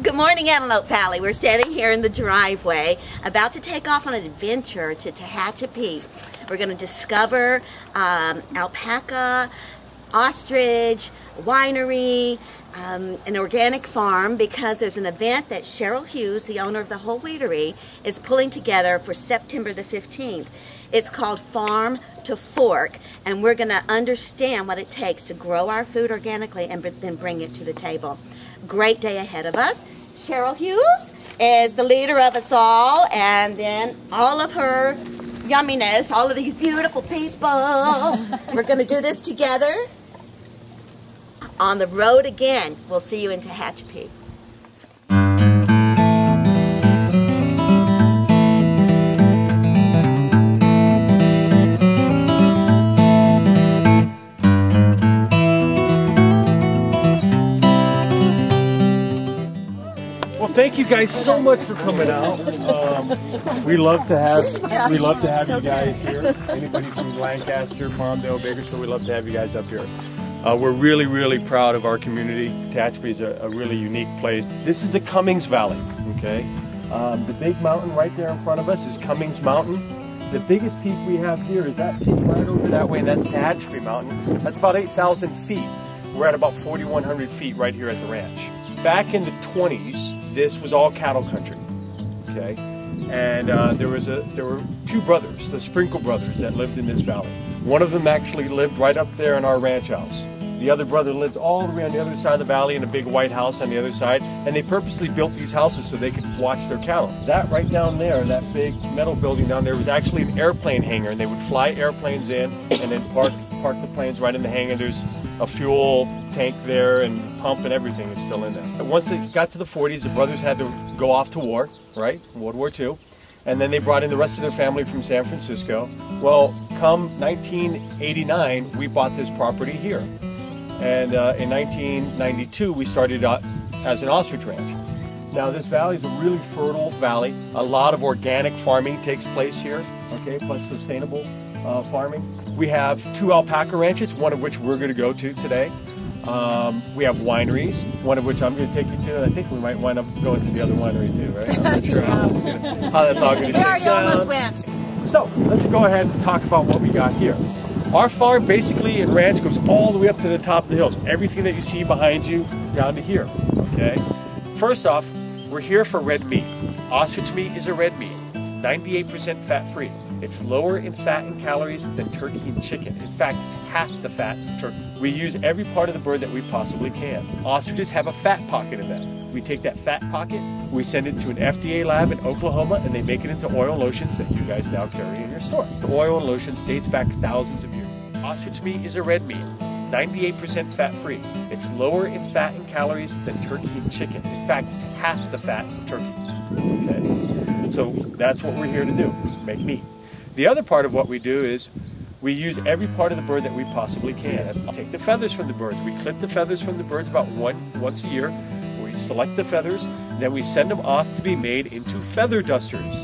Good morning, Antelope Valley. We're standing here in the driveway, about to take off on an adventure to Tehachapi. We're going to discover alpaca, ostrich, winery, an organic farm, because there's an event that Cheryl Hughes, the owner of the whole Wheatery, is pulling together for September the 15th. It's called Farm to Fork, and we're going to understand what it takes to grow our food organically and then bring it to the table. Great day ahead of us. Cheryl Hughes is the leader of us all, and then all of her yumminess, all of these beautiful people. We're going to do this together on the road again. We'll see you in Tehachapi. Thank you guys so much for coming out. We love to have you guys here. Anybody from Lancaster, Palmdale, Bakersfield, we love to have you guys up here. We're really proud of our community. Tehachapi is a really unique place. This is the Cummings Valley. Okay, the big mountain right there in front of us is Cummings Mountain. The biggest peak we have here is that peak right over that way, and that's Tehachapi Mountain. That's about 8,000 feet. We're at about 4,100 feet right here at the ranch. Back in the 20s, this was all cattle country, okay? And there were two brothers, the Sprinkle brothers, that lived in this valley. One of them actually lived right up there in our ranch house. The other brother lived all the way on the other side of the valley in a big white house on the other side, and they purposely built these houses so they could watch their cattle. That right down there, that big metal building down there, was actually an airplane hangar, and they would fly airplanes in and then park the planes right in the hangar. There's a fuel tank there, and pump and everything is still in there. And once they got to the 40s, the brothers had to go off to war, right? World War II. And then they brought in the rest of their family from San Francisco. Well, come 1989, we bought this property here. And in 1992, we started out as an ostrich ranch. Now, this valley is a really fertile valley. A lot of organic farming takes place here, okay, plus sustainable farming. We have 2 alpaca ranches, one of which we're going to go to today. We have wineries, one of which I'm going to take you to. I think we might wind up going to the other winery too, right? I'm not sure how that's all going to shake down. We already almost went. So let's go ahead and talk about what we got here. Our farm basically and ranch goes all the way up to the top of the hills. Everything that you see behind you down to here, okay? First off, we're here for red meat. Ostrich meat is a red meat. It's 98% fat-free. It's lower in fat and calories than turkey and chicken. In fact, it's half the fat of turkey. We use every part of the bird that we possibly can. Ostriches have a fat pocket in them. We take that fat pocket, we send it to an FDA lab in Oklahoma, and they make it into oil and lotions that you guys now carry in your store. The oil and lotions dates back thousands of years. Ostrich meat is a red meat. It's 98% fat-free. It's lower in fat and calories than turkey and chicken. In fact, it's half the fat of turkey. Okay, so that's what we're here to do, make meat. The other part of what we do is we use every part of the bird that we possibly can. Take the feathers from the birds. We clip the feathers from the birds about once a year. We select the feathers, then we send them off to be made into feather dusters.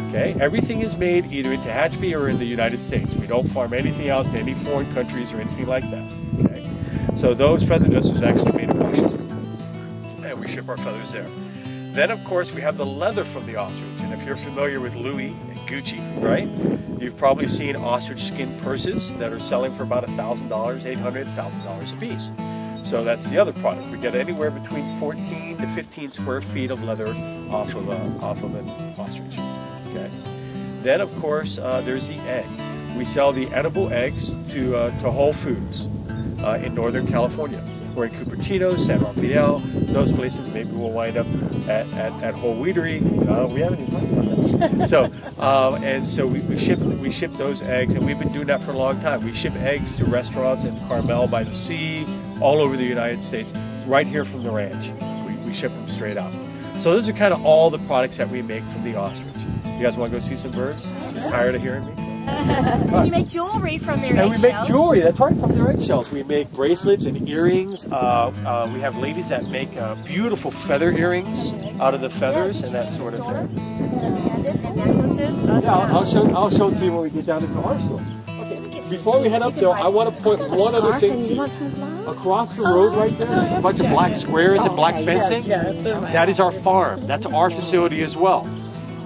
Okay, everything is made either in Tehachapi or in the United States. We don't farm anything out to any foreign countries or anything like that. Okay, so those feather dusters are actually made in Washington, and we ship our feathers there. Then, of course, we have the leather from the ostrich, and if you're familiar with Louis and Gucci, right? You've probably seen ostrich skin purses that are selling for about $1,000, $800, $1,000 a piece. So that's the other product. We get anywhere between 14 to 15 square feet of leather off of an ostrich. Okay. Then, of course, there's the egg. We sell the edible eggs to Whole Foods in Northern California. We're in Cupertino, San Rafael, those places. Maybe we'll wind up at Whole Wheatery. We haven't even talked about that. So, and so we ship those eggs, and we've been doing that for a long time. We ship eggs to restaurants in Carmel by the sea, all over the United States, right here from the ranch. We ship them straight out. So those are kind of all the products that we make from the ostrich. You guys want to go see some birds? Tired of hearing me? And you make jewelry from their eggshells. And we make jewelry, that's right, from their eggshells. We make bracelets and earrings. We have ladies that make beautiful feather earrings out of the feathers and that sort of thing. And necklaces. Yeah, I'll show it to you when we get down into our store. Okay. before we head up there, I want to point one other thing to you. Across the road right there, there's a bunch of black squares and black fencing. That is our farm. That's our facility as well.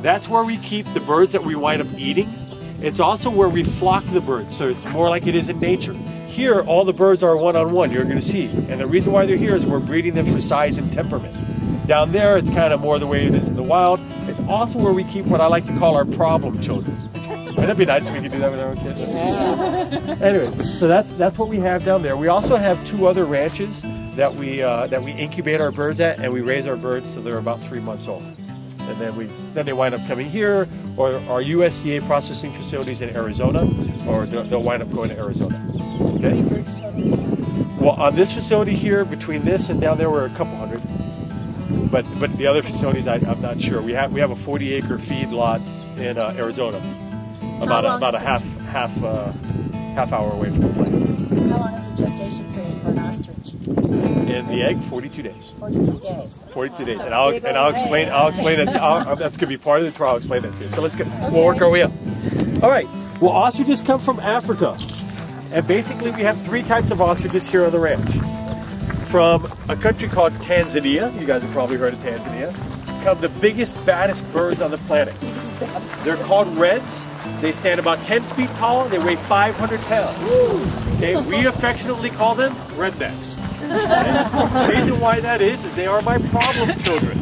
That's where we keep the birds that we wind up eating. It's also where we flock the birds, so it's more like it is in nature. Here, all the birds are one-on-one, you're going to see. And the reason why they're here is we're breeding them for size and temperament. Down there, it's kind of more the way it is in the wild. It's also where we keep what I like to call our problem children. Wouldn't it be nice if we could do that with our own kids? Yeah. Anyway, so that's what we have down there. We also have 2 other ranches that we incubate our birds at, and we raise our birds till they're about 3 months old. And then they wind up coming here, or our USDA processing facilities in Arizona, or they'll wind up going to Arizona. Okay? Well, on this facility here, between this and down there, we're a couple hundred. But the other facilities, I'm not sure. We have a 40-acre feed lot in Arizona, about a half hour away from the plant. How long is the gestation period for an ostrich? In the egg, 42 days. 42 days. 42 days, and I'll explain it. That's gonna be part of the trial. I'll explain that to you. So let's go. We'll work our way up. All right. Well, ostriches come from Africa, and basically we have 3 types of ostriches here on the ranch. From a country called Tanzania, you guys have probably heard of Tanzania, come the biggest, baddest birds on the planet. They're called reds. They stand about 10 feet tall. They weigh 500 pounds. Okay, we affectionately call them rednecks. Okay? The reason why that is they are my problem children.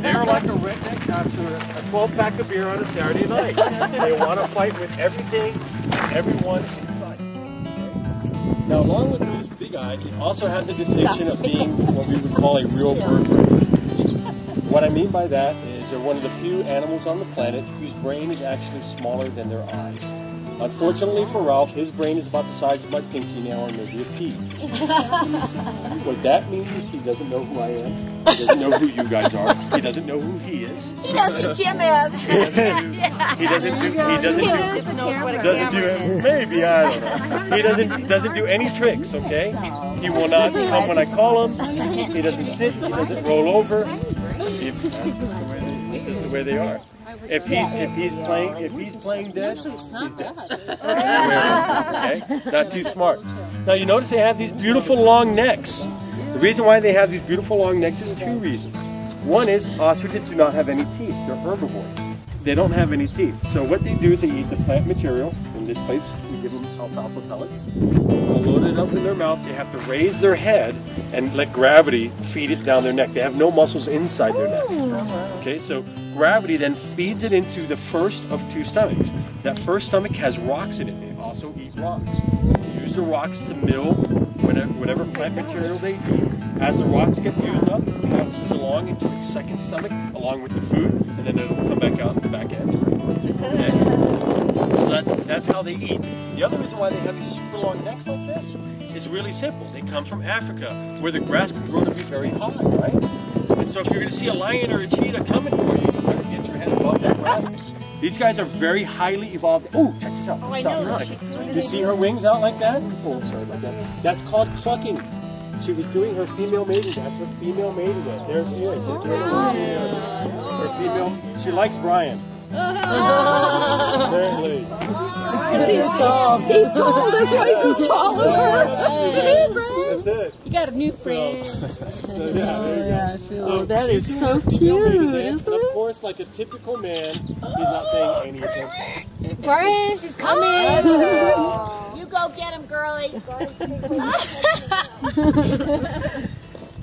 They are like a redneck after a 12-pack of beer on a Saturday night. They want to fight with everything and everyone in sight. Okay? Now, along with those big eyes, they also have the distinction of being what we would call a real bird brain. What I mean by that is they're one of the few animals on the planet whose brain is actually smaller than their eyes. Unfortunately for Ralph, his brain is about the size of my pinky nail or maybe a pea. What that means is he doesn't know who I am. He doesn't know who you guys are. He doesn't know who he is. He knows who Jim is. He doesn't do maybe, I don't know. He doesn't do any tricks, okay? He will not come when I call him. He doesn't sit, he doesn't roll over. It's just the way they are. If he's playing dead, he's dead. Okay? Not too smart. Now you notice they have these beautiful long necks. The reason why they have these beautiful long necks is 2 reasons. One is ostriches do not have any teeth. They're herbivores. They don't have any teeth. So what they do is they eat the plant material. In this place, we give them alfalfa pellets. They'll load it up in their mouth. They have to raise their head and let gravity feed it down their neck. They have no muscles inside their neck. Okay, so gravity then feeds it into the first of 2 stomachs. That first stomach has rocks in it. They also eat rocks. They use the rocks to mill whatever plant material they eat. As the rocks get used up, it passes along into its second stomach along with the food, and then it'll come back out the back end. Okay? So that's how they eat. The other reason why they have these super long necks like this is really simple. They come from Africa, where the grass can grow to be very high, right? And so if you're going to see a lion or a cheetah coming for you, you better get your head above that grass. These guys are very highly evolved. Oh, check this out. Oh, I know. You see her wings out like that? Oh, sorry about that. That's called clucking. She was doing her female mating. That's her female mating. There she is. Her female. She likes Brian. Apparently. He's tall. He's tall. That's why he's as tall as her. That's it. You got a new friend. So yeah, there you go. So that is so cute, isn't it? And of course, like a typical man, he's not paying any attention. Brian, she's coming. You go get him, girlie.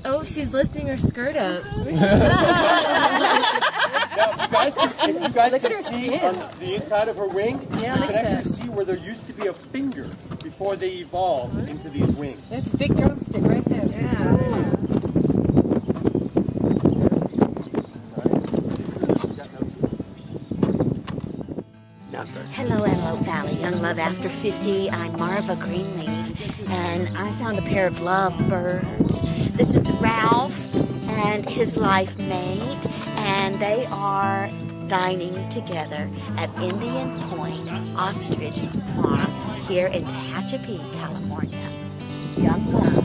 Oh, she's lifting her skirt up. Now, if you guys can see on the inside of her wing, you can actually see where there used to be a finger before they evolved into these wings. There's a big drumstick right there. Yeah. Hello, Antelope Valley, Young Love After 50. I'm Marva Greenleaf, and I found a pair of love birds. This is Ralph and his life mate, and they are dining together at Indian Point Ostrich Farm here in Tehachapi, California. Young Love.